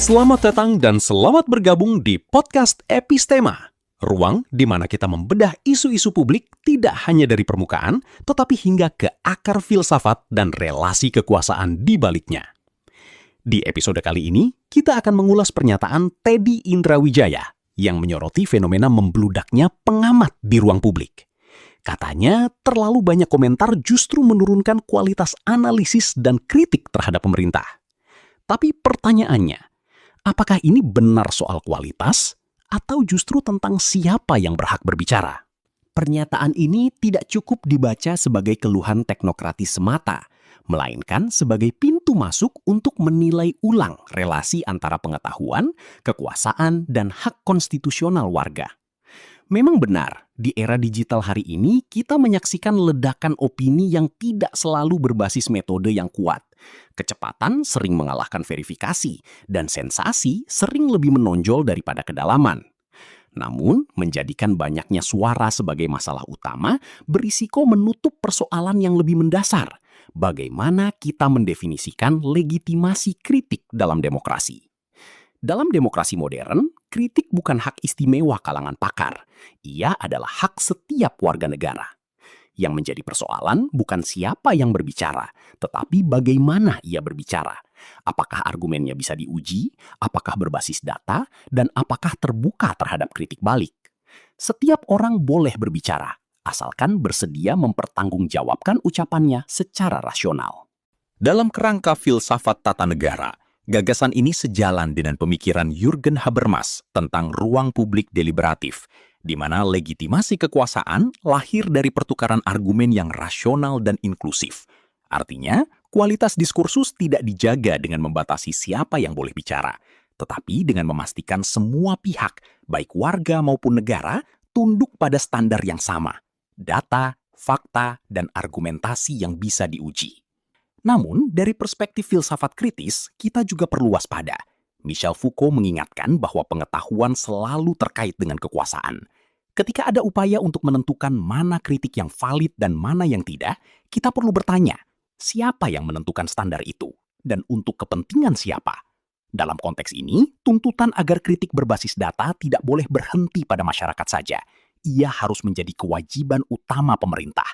Selamat datang dan selamat bergabung di podcast Epistema, ruang di mana kita membedah isu-isu publik tidak hanya dari permukaan, tetapi hingga ke akar filsafat dan relasi kekuasaan di baliknya. Di episode kali ini, kita akan mengulas pernyataan Teddy Indrawijaya yang menyoroti fenomena membludaknya pengamat di ruang publik. Katanya, terlalu banyak komentar justru menurunkan kualitas analisis dan kritik terhadap pemerintah. Tapi pertanyaannya, apakah ini benar soal kualitas atau justru tentang siapa yang berhak berbicara? Pernyataan ini tidak cukup dibaca sebagai keluhan teknokratis semata, melainkan sebagai pintu masuk untuk menilai ulang relasi antara pengetahuan, kekuasaan, dan hak konstitusional warga. Memang benar, di era digital hari ini kita menyaksikan ledakan opini yang tidak selalu berbasis metode yang kuat. Kecepatan sering mengalahkan verifikasi, dan sensasi sering lebih menonjol daripada kedalaman. Namun, menjadikan banyaknya suara sebagai masalah utama berisiko menutup persoalan yang lebih mendasar. Bagaimana kita mendefinisikan legitimasi kritik dalam demokrasi? Dalam demokrasi modern, kritik bukan hak istimewa kalangan pakar. Ia adalah hak setiap warga negara. Yang menjadi persoalan bukan siapa yang berbicara, tetapi bagaimana ia berbicara. Apakah argumennya bisa diuji, apakah berbasis data, dan apakah terbuka terhadap kritik balik. Setiap orang boleh berbicara, asalkan bersedia mempertanggungjawabkan ucapannya secara rasional. Dalam kerangka filsafat tata negara, gagasan ini sejalan dengan pemikiran Jürgen Habermas tentang ruang publik deliberatif, di mana legitimasi kekuasaan lahir dari pertukaran argumen yang rasional dan inklusif. Artinya, kualitas diskursus tidak dijaga dengan membatasi siapa yang boleh bicara, tetapi dengan memastikan semua pihak, baik warga maupun negara, tunduk pada standar yang sama, data, fakta, dan argumentasi yang bisa diuji. Namun, dari perspektif filsafat kritis, kita juga perlu waspada. Michel Foucault mengingatkan bahwa pengetahuan selalu terkait dengan kekuasaan. Ketika ada upaya untuk menentukan mana kritik yang valid dan mana yang tidak, kita perlu bertanya, siapa yang menentukan standar itu? Dan untuk kepentingan siapa? Dalam konteks ini, tuntutan agar kritik berbasis data tidak boleh berhenti pada masyarakat saja. Ia harus menjadi kewajiban utama pemerintah.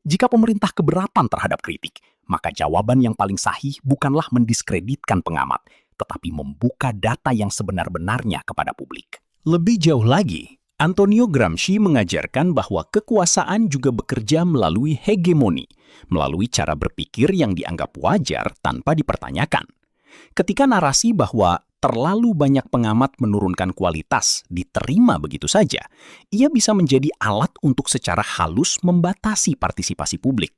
Jika pemerintah keberatan terhadap kritik, maka jawaban yang paling sahih bukanlah mendiskreditkan pengamat, tetapi membuka data yang sebenar-benarnya kepada publik. Lebih jauh lagi, Antonio Gramsci mengajarkan bahwa kekuasaan juga bekerja melalui hegemoni, melalui cara berpikir yang dianggap wajar tanpa dipertanyakan. Ketika narasi bahwa terlalu banyak pengamat menurunkan kualitas diterima begitu saja, ia bisa menjadi alat untuk secara halus membatasi partisipasi publik.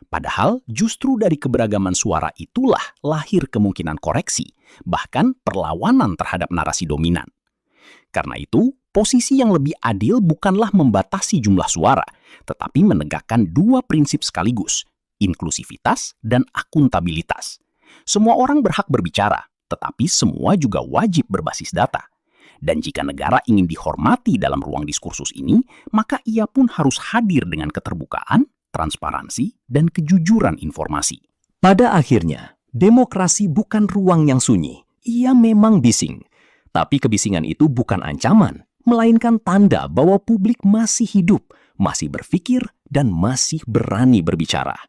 Padahal justru dari keberagaman suara itulah lahir kemungkinan koreksi, bahkan perlawanan terhadap narasi dominan. Karena itu, posisi yang lebih adil bukanlah membatasi jumlah suara, tetapi menegakkan dua prinsip sekaligus, inklusivitas dan akuntabilitas. Semua orang berhak berbicara, tetapi semua juga wajib berbasis data. Dan jika negara ingin dihormati dalam ruang diskursus ini, maka ia pun harus hadir dengan keterbukaan, transparansi, dan kejujuran informasi. Pada akhirnya, demokrasi bukan ruang yang sunyi. Ia memang bising. Tapi kebisingan itu bukan ancaman, melainkan tanda bahwa publik masih hidup, masih berpikir, dan masih berani berbicara.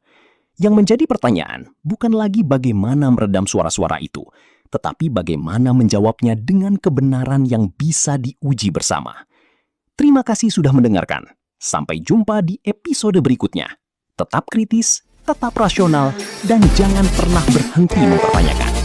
Yang menjadi pertanyaan bukan lagi bagaimana meredam suara-suara itu, tetapi bagaimana menjawabnya dengan kebenaran yang bisa diuji bersama. Terima kasih sudah mendengarkan. Sampai jumpa di episode berikutnya. Tetap kritis, tetap rasional, dan jangan pernah berhenti mempertanyakan.